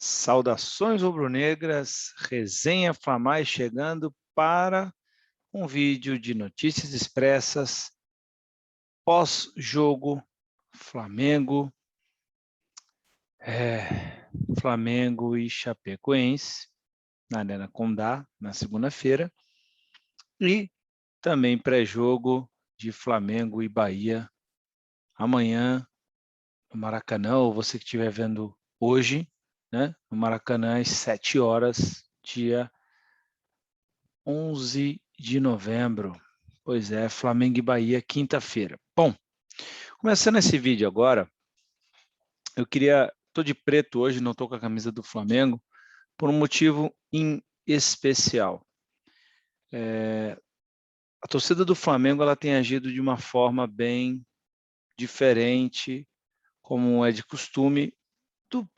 Saudações rubro-negras, resenha Flamais chegando para um vídeo de notícias expressas pós-jogo Flamengo, Flamengo e Chapecoense na Arena Condá na segunda-feira e também pré-jogo de Flamengo e Bahia amanhã no Maracanã, ou você que estiver vendo hoje, né, no Maracanã às 7 horas, dia 11 de novembro. Pois é, Flamengo e Bahia, quinta-feira. Bom, começando esse vídeo agora, eu queria... Estou de preto hoje, não estou com a camisa do Flamengo, por um motivo em especial. A torcida do Flamengo ela tem agido de uma forma bem diferente, como é de costume,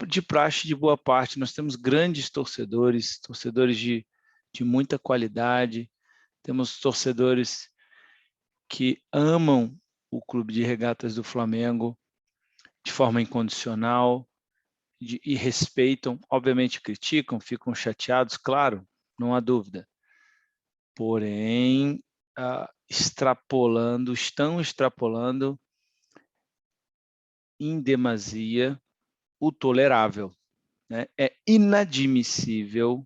de praxe de boa parte. Nós temos grandes torcedores, torcedores de muita qualidade, temos torcedores que amam o Clube de Regatas do Flamengo de forma incondicional e respeitam, obviamente criticam, ficam chateados, claro, não há dúvida. Porém, estão extrapolando em demasia o tolerável, né? É inadmissível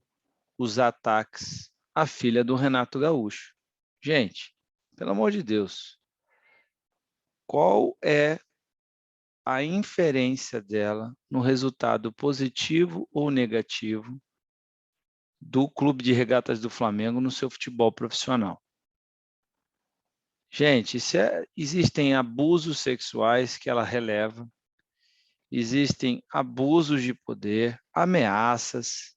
os ataques à filha do Renato Gaúcho. Gente, pelo amor de Deus, qual é a inferência dela no resultado positivo ou negativo do Clube de Regatas do Flamengo no seu futebol profissional? Gente, existem abusos sexuais que ela releva, existem abusos de poder, ameaças,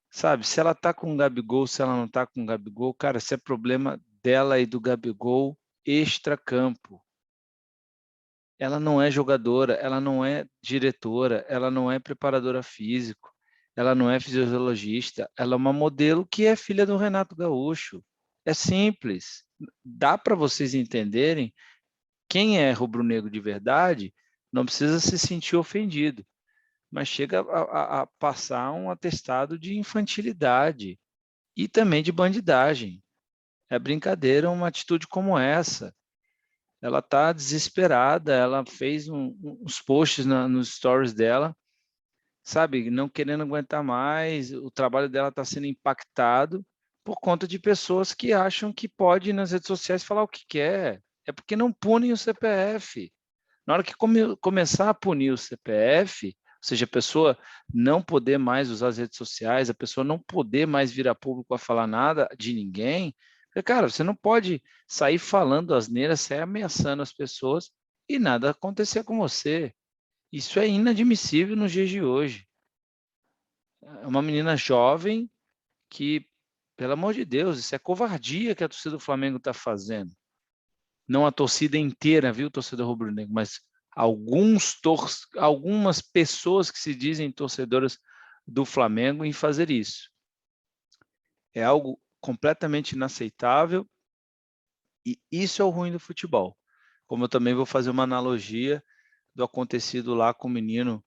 sabe? Se ela está com o Gabigol, se ela não está com o Gabigol, cara, isso é problema dela e do Gabigol extracampo. Ela não é jogadora, ela não é diretora, ela não é preparadora física, ela não é fisiologista, ela é uma modelo que é filha do Renato Gaúcho. É simples. Dá para vocês entenderem, quem é rubro-negro de verdade não precisa se sentir ofendido, mas chega a passar um atestado de infantilidade e também de bandidagem. É brincadeira uma atitude como essa. Ela está desesperada, ela fez uns posts nos stories dela, sabe, não querendo aguentar mais, o trabalho dela está sendo impactado por conta de pessoas que acham que pode nas redes sociais falar o que quer. É porque não punem o CPF. Na hora que começar a punir o CPF, ou seja, a pessoa não poder mais usar as redes sociais, a pessoa não poder mais vir a público a falar nada de ninguém, cara, você não pode sair falando asneiras, sair ameaçando as pessoas e nada acontecer com você. Isso é inadmissível nos dias de hoje. É uma menina jovem que, pelo amor de Deus, isso é covardia que a torcida do Flamengo está fazendo. Não a torcida inteira, viu, torcedor rubro-negro, mas algumas pessoas que se dizem torcedoras do Flamengo em fazer isso. É algo completamente inaceitável e isso é o ruim do futebol. Como eu também vou fazer uma analogia do acontecido lá com o menino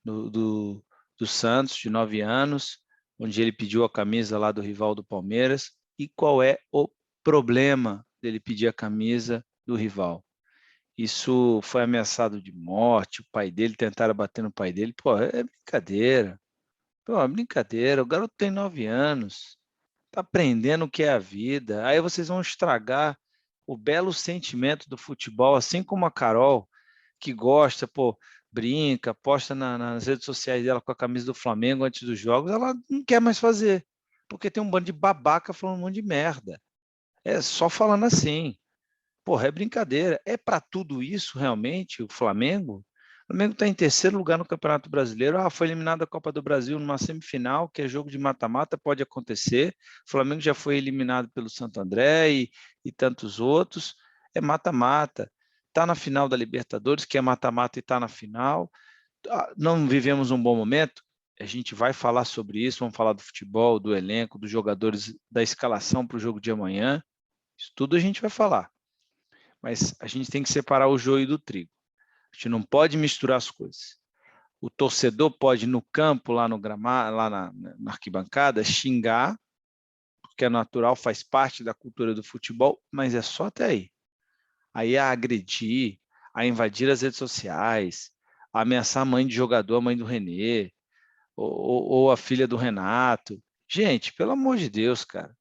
do Santos, de 9 anos, onde ele pediu a camisa lá do rival do Palmeiras. E qual é o problema dele pedir a camisa do rival? Isso foi ameaçado de morte, o pai dele, tentaram bater no pai dele. Pô, é brincadeira. Pô, é brincadeira. O garoto tem 9 anos, está aprendendo o que é a vida. Aí vocês vão estragar o belo sentimento do futebol, assim como a Carol, que gosta, pô, brinca, posta nas redes sociais dela com a camisa do Flamengo antes dos jogos, ela não quer mais fazer, porque tem um bando de babaca falando um monte de merda. É só falando assim. Porra, é brincadeira. É para tudo isso realmente o Flamengo? O Flamengo está em terceiro lugar no Campeonato Brasileiro. Foi eliminado da Copa do Brasil numa semifinal, que é jogo de mata-mata, pode acontecer. O Flamengo já foi eliminado pelo Santo André e tantos outros. É mata-mata. Está na final da Libertadores, que é mata-mata e está na final. Não vivemos um bom momento? A gente vai falar sobre isso, vamos falar do futebol, do elenco, dos jogadores, da escalação para o jogo de amanhã. Isso tudo a gente vai falar. Mas a gente tem que separar o joio do trigo. A gente não pode misturar as coisas. O torcedor pode, no campo, lá no gramado, lá na arquibancada, xingar, porque é natural, faz parte da cultura do futebol, mas é só até aí. Aí a agredir, a invadir as redes sociais, a ameaçar a mãe de jogador, a mãe do Renê, ou a filha do Renato. Gente, pelo amor de Deus, cara.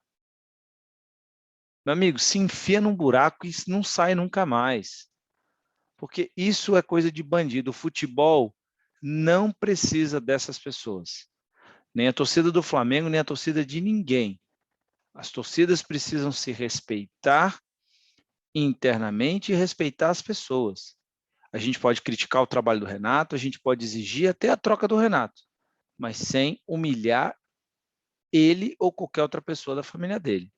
Meu amigo, se enfia num buraco e não sai nunca mais. Porque isso é coisa de bandido. O futebol não precisa dessas pessoas. Nem a torcida do Flamengo, nem a torcida de ninguém. As torcidas precisam se respeitar internamente e respeitar as pessoas. A gente pode criticar o trabalho do Renato, a gente pode exigir até a troca do Renato, mas sem humilhar ele ou qualquer outra pessoa da família dele.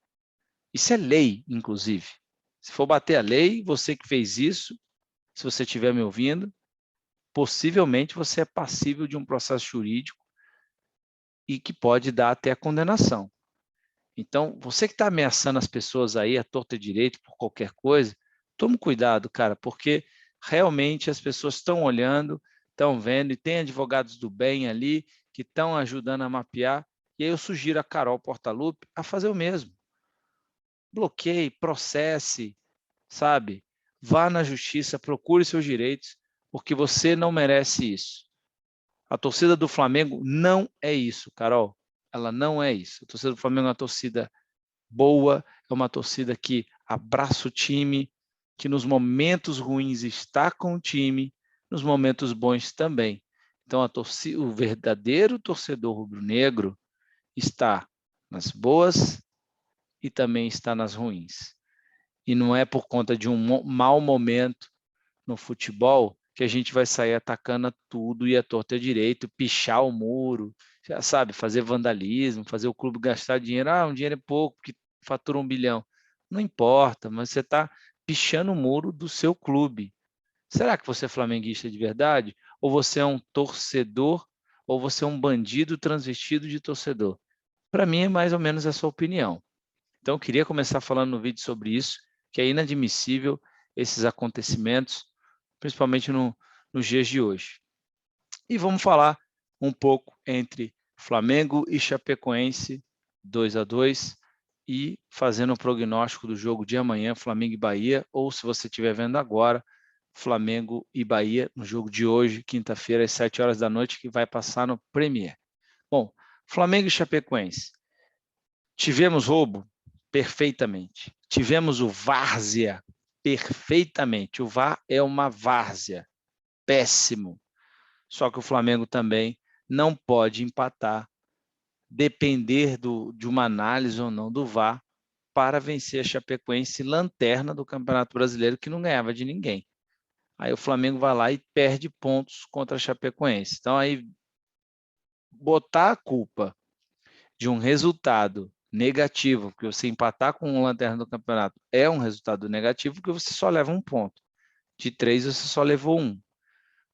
Isso é lei, inclusive. Se for bater a lei, você que fez isso, se você estiver me ouvindo, possivelmente você é passível de um processo jurídico e que pode dar até a condenação. Então, você que está ameaçando as pessoas aí, à torta e direito, por qualquer coisa, tome cuidado, cara, porque realmente as pessoas estão olhando, estão vendo, e tem advogados do bem ali que estão ajudando a mapear. E aí eu sugiro a Carol Portalupe a fazer o mesmo. Bloqueie, processe, sabe? Vá na justiça, procure seus direitos, porque você não merece isso. A torcida do Flamengo não é isso, Carol. Ela não é isso. A torcida do Flamengo é uma torcida boa, é uma torcida que abraça o time, que nos momentos ruins está com o time, nos momentos bons também. Então, o verdadeiro torcedor rubro-negro está nas boas e também está nas ruins. E não é por conta de um mau momento no futebol que a gente vai sair atacando a tudo e a torta direito, pichar o muro, já sabe, fazer vandalismo, fazer o clube gastar dinheiro. Ah, um dinheiro é pouco, porque fatura 1 bilhão. Não importa, mas você está pichando o muro do seu clube. Será que você é flamenguista de verdade? Ou você é um torcedor? Ou você é um bandido transvestido de torcedor? Para mim é mais ou menos essa opinião. Então, eu queria começar falando no vídeo sobre isso, que é inadmissível esses acontecimentos, principalmente nos dias de hoje. E vamos falar um pouco entre Flamengo e Chapecoense, 2-2, e fazendo o prognóstico do jogo de amanhã, Flamengo e Bahia, ou se você estiver vendo agora, Flamengo e Bahia, no jogo de hoje, quinta-feira, às 7 horas da noite, que vai passar no Premier. Bom, Flamengo e Chapecoense. Tivemos roubo? Perfeitamente. Tivemos o várzea? Perfeitamente. O VAR é uma várzea. Péssimo. Só que o Flamengo também não pode empatar, depender de uma análise ou não do VAR, para vencer a Chapecoense, lanterna do Campeonato Brasileiro, que não ganhava de ninguém. Aí o Flamengo vai lá e perde pontos contra a Chapecoense. Então, aí, botar a culpa de um resultado negativo, porque você empatar com o lanterna do campeonato é um resultado negativo, porque você só leva um ponto. De 3, você só levou 1.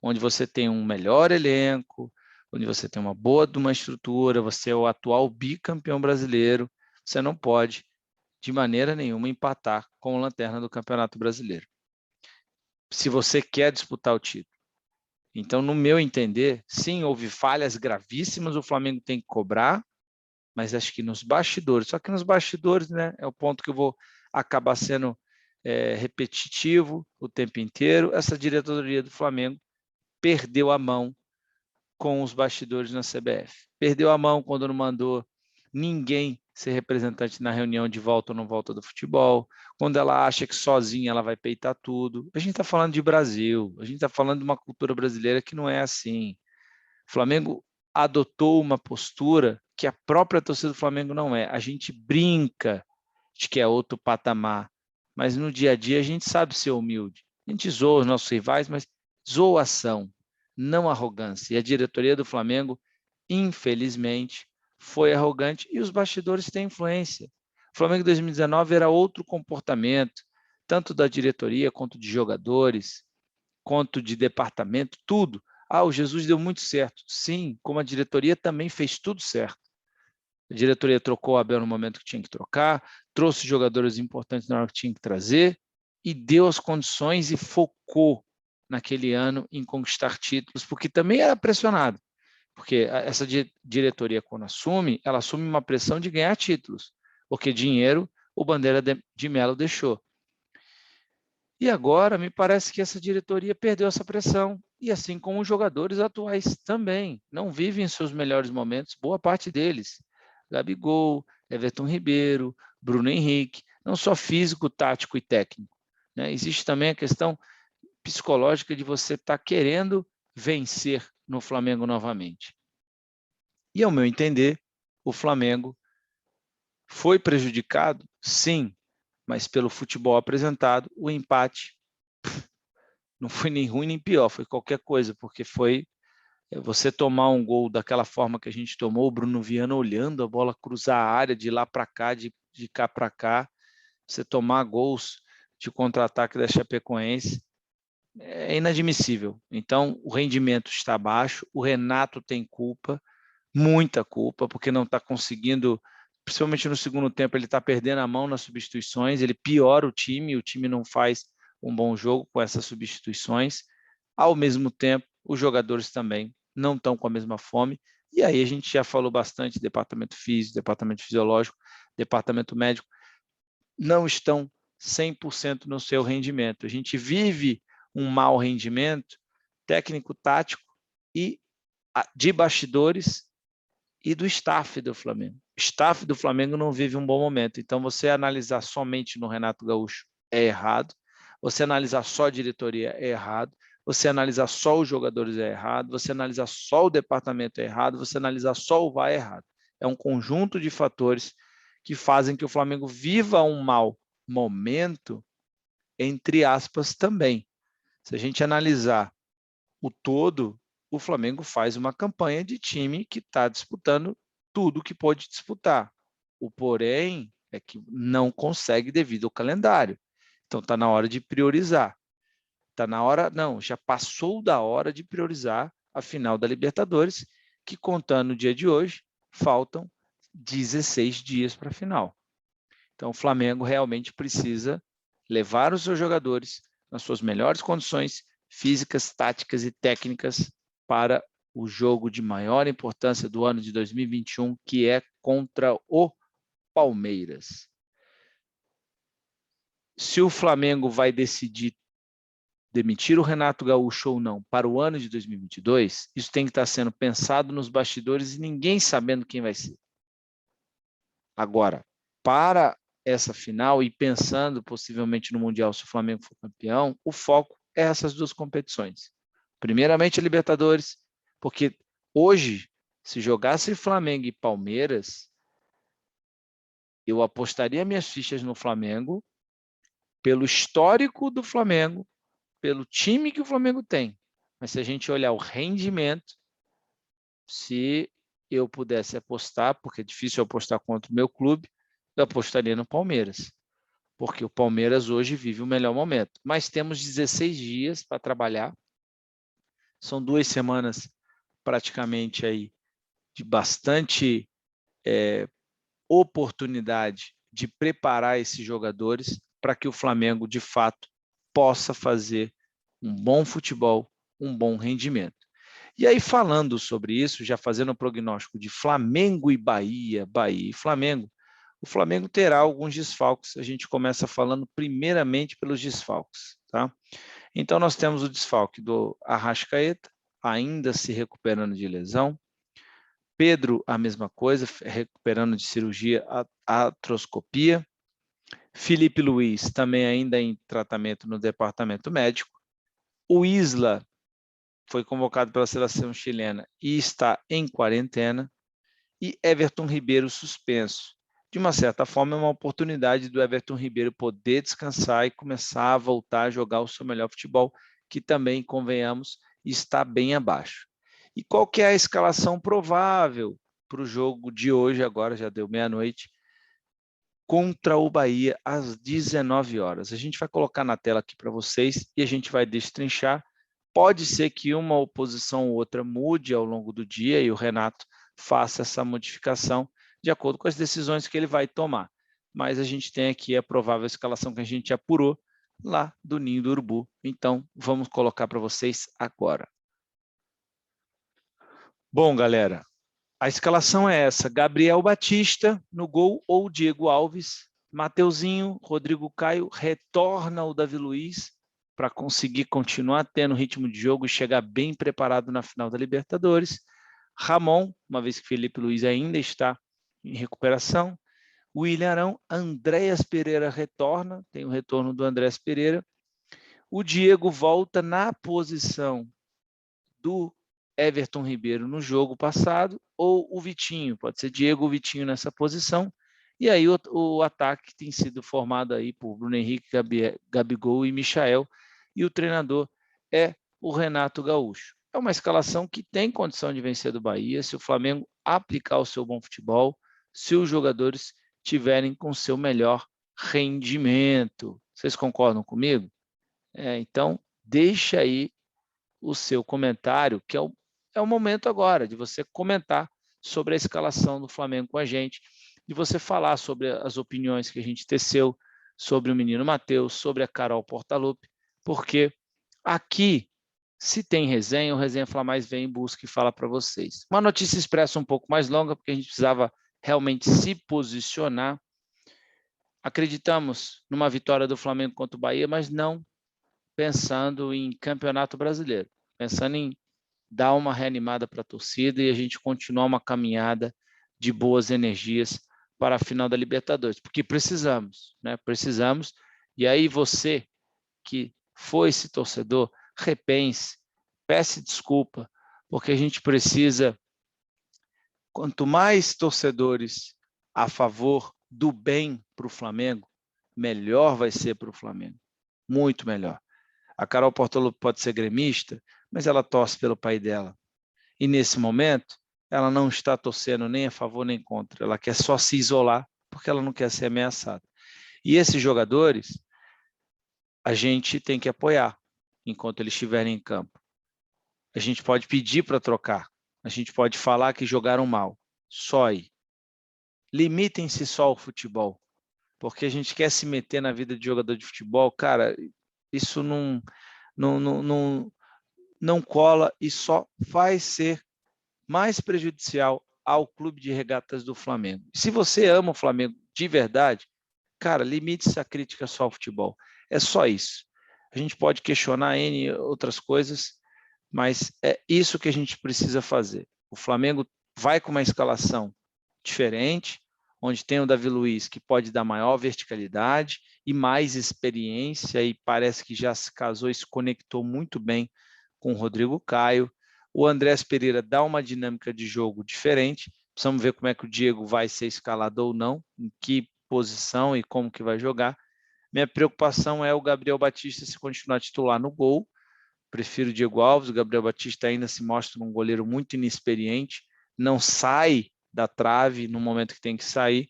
Onde você tem um melhor elenco, onde você tem uma boa de uma estrutura, você é o atual bicampeão brasileiro, você não pode, de maneira nenhuma, empatar com o lanterna do Campeonato Brasileiro. Se você quer disputar o título. Então, no meu entender, sim, houve falhas gravíssimas, o Flamengo tem que cobrar, mas acho que nos bastidores, só que nos bastidores, né, é o ponto que eu vou acabar sendo repetitivo o tempo inteiro, essa diretoria do Flamengo perdeu a mão com os bastidores na CBF. Perdeu a mão quando não mandou ninguém ser representante na reunião de volta ou não volta do futebol, quando ela acha que sozinha ela vai peitar tudo. A gente está falando de Brasil, a gente está falando de uma cultura brasileira que não é assim. O Flamengo adotou uma postura que a própria torcida do Flamengo não é. A gente brinca de que é outro patamar, mas no dia a dia a gente sabe ser humilde. A gente zoa os nossos rivais, mas zoação, não arrogância. E a diretoria do Flamengo, infelizmente, foi arrogante e os bastidores têm influência. O Flamengo em 2019 era outro comportamento, tanto da diretoria quanto de jogadores, quanto de departamento, tudo. Ah, o Jesus deu muito certo. Sim, como a diretoria também fez tudo certo. A diretoria trocou o Abel no momento que tinha que trocar, trouxe jogadores importantes na hora que tinha que trazer e deu as condições e focou naquele ano em conquistar títulos, porque também era pressionado. Porque essa diretoria, quando assume, ela assume uma pressão de ganhar títulos, porque dinheiro o Bandeira de Melo deixou. E agora me parece que essa diretoria perdeu essa pressão, e assim como os jogadores atuais também, não vivem seus melhores momentos, boa parte deles. Gabigol, Everton Ribeiro, Bruno Henrique, não só físico, tático e técnico, né? Existe também a questão psicológica de você estar querendo vencer no Flamengo novamente. E, ao meu entender, o Flamengo foi prejudicado, sim, mas pelo futebol apresentado, o empate não foi nem ruim nem pior, foi qualquer coisa, porque foi você tomar um gol daquela forma que a gente tomou, o Bruno Viana olhando a bola cruzar a área de lá para cá, de cá para cá, você tomar gols de contra-ataque da Chapecoense, é inadmissível. Então, o rendimento está baixo, o Renato tem culpa, muita culpa, porque não está conseguindo, principalmente no segundo tempo, ele está perdendo a mão nas substituições, ele piora o time não faz um bom jogo com essas substituições. Ao mesmo tempo, os jogadores também não estão com a mesma fome, e aí a gente já falou bastante, departamento físico, departamento fisiológico, departamento médico, não estão 100% no seu rendimento. A gente vive um mau rendimento técnico-tático e de bastidores e do staff do Flamengo. O staff do Flamengo não vive um bom momento. Então, você analisar somente no Renato Gaúcho é errado. Você analisar só a diretoria é errado. Você analisar só os jogadores é errado. Você analisar só o departamento é errado. Você analisar só o VAR é errado. É um conjunto de fatores que fazem que o Flamengo viva um mau momento, entre aspas, também. Se a gente analisar o todo, o Flamengo faz uma campanha de time que está disputando tudo que pode disputar. O porém é que não consegue devido ao calendário. Então está na hora de priorizar. Está na hora, não, já passou da hora de priorizar a final da Libertadores, que contando no dia de hoje, faltam 16 dias para a final. Então o Flamengo realmente precisa levar os seus jogadores nas suas melhores condições físicas, táticas e técnicas para o jogo de maior importância do ano de 2021, que é contra o Palmeiras. Se o Flamengo vai decidir demitir o Renato Gaúcho ou não para o ano de 2022, isso tem que estar sendo pensado nos bastidores e ninguém sabendo quem vai ser. Agora, para essa final e pensando possivelmente no Mundial, se o Flamengo for campeão, o foco é essas duas competições. Primeiramente a Libertadores, porque hoje, se jogasse Flamengo e Palmeiras, eu apostaria minhas fichas no Flamengo pelo histórico do Flamengo, pelo time que o Flamengo tem. Mas se a gente olhar o rendimento, se eu pudesse apostar, porque é difícil apostar contra o meu clube, eu apostaria no Palmeiras, porque o Palmeiras hoje vive o melhor momento. Mas temos 16 dias para trabalhar, são 2 semanas praticamente aí de bastante oportunidade de preparar esses jogadores para que o Flamengo, de fato, possa fazer um bom futebol, um bom rendimento. E aí, falando sobre isso, já fazendo o prognóstico de Flamengo e Bahia, Bahia e Flamengo, o Flamengo terá alguns desfalques. A gente começa falando primeiramente pelos desfalques, tá? Então, nós temos o desfalque do Arrascaeta, ainda se recuperando de lesão. Pedro, a mesma coisa, recuperando de cirurgia, artroscopia. Felipe Luiz, também ainda em tratamento no departamento médico. O Isla foi convocado pela seleção chilena e está em quarentena. E Everton Ribeiro suspenso. De uma certa forma, é uma oportunidade do Everton Ribeiro poder descansar e começar a voltar a jogar o seu melhor futebol, que também, convenhamos, está bem abaixo. E qual que é a escalação provável para o jogo de hoje, agora já deu meia-noite, contra o Bahia às 19 horas? A gente vai colocar na tela aqui para vocês e a gente vai destrinchar. Pode ser que uma oposição ou outra mude ao longo do dia e o Renato faça essa modificação de acordo com as decisões que ele vai tomar. Mas a gente tem aqui a provável escalação que a gente apurou lá do Ninho do Urubu. Então, vamos colocar para vocês agora. Bom, galera, a escalação é essa: Gabriel Batista no gol ou Diego Alves, Mateuzinho, Rodrigo Caio, retorna o Davi Luiz para conseguir continuar tendo ritmo de jogo e chegar bem preparado na final da Libertadores. Ramon, uma vez que Felipe Luiz ainda está em recuperação. William Arão, Andréas Pereira retorna, tem o retorno do Andréas Pereira. O Diego volta na posição do Everton Ribeiro no jogo passado, ou o Vitinho, pode ser Diego ou Vitinho nessa posição. E aí o ataque tem sido formado aí por Bruno Henrique, Gabigol e Michael, e o treinador é o Renato Gaúcho. É uma escalação que tem condição de vencer do Bahia, se o Flamengo aplicar o seu bom futebol, se os jogadores tiverem com seu melhor rendimento. Vocês concordam comigo? Então, deixa aí o seu comentário, que é o momento agora de você comentar sobre a escalação do Flamengo com a gente, de você falar sobre as opiniões que a gente teceu sobre o menino Matheus, sobre a Carol Portaluppi, porque aqui, se tem resenha, o Resenha Fla Mais vem em busca e fala para vocês. Uma notícia expressa um pouco mais longa, porque a gente precisava realmente se posicionar. Acreditamos numa vitória do Flamengo contra o Bahia, mas não pensando em Campeonato Brasileiro, pensando em dar uma reanimada para a torcida e a gente continuar uma caminhada de boas energias para a final da Libertadores, porque precisamos, né? Precisamos. E aí você que foi esse torcedor, repense, peça desculpa, porque a gente precisa, quanto mais torcedores a favor do bem para o Flamengo, melhor vai ser para o Flamengo, muito melhor. A Carol Portaluppi pode ser gremista, mas ela torce pelo pai dela. E nesse momento, ela não está torcendo nem a favor nem contra. Ela quer só se isolar, porque ela não quer ser ameaçada. E esses jogadores, a gente tem que apoiar enquanto eles estiverem em campo. A gente pode pedir para trocar. A gente pode falar que jogaram mal. Só aí. Limitem-se só ao futebol. Porque a gente quer se meter na vida de jogador de futebol. Cara, isso não cola e só vai ser mais prejudicial ao clube de regatas do Flamengo. Se você ama o Flamengo de verdade, cara, limite-se a crítica só ao futebol. É só isso. A gente pode questionar N outras coisas, mas é isso que a gente precisa fazer. O Flamengo vai com uma escalação diferente, onde tem o Davi Luiz, que pode dar maior verticalidade e mais experiência, e parece que já se casou e se conectou muito bem com o Rodrigo Caio. O Andréas Pereira dá uma dinâmica de jogo diferente. Precisamos ver como é que o Diego vai ser escalado ou não, em que posição e como que vai jogar. Minha preocupação é o Gabriel Batista se continuar titular no gol. Prefiro o Diego Alves. O Gabriel Batista ainda se mostra um goleiro muito inexperiente, não sai da trave no momento que tem que sair.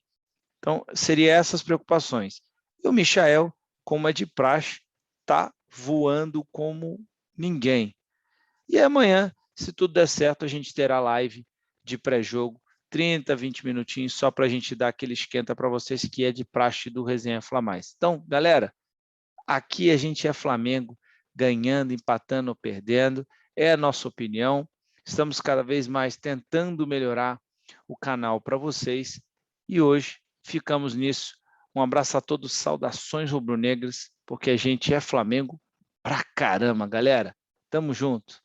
Então, seriam essas preocupações. E o Michael, como é de praxe, está voando como ninguém. E amanhã, se tudo der certo, a gente terá live de pré-jogo, 30, 20 minutinhos, só para a gente dar aquele esquenta para vocês, que é de praxe do Resenha Fla Mais. Então, galera, aqui a gente é Flamengo, ganhando, empatando ou perdendo, é a nossa opinião. Estamos cada vez mais tentando melhorar o canal para vocês e hoje ficamos nisso. Um abraço a todos, saudações rubro-negras, porque a gente é Flamengo pra caramba, galera. Tamo junto.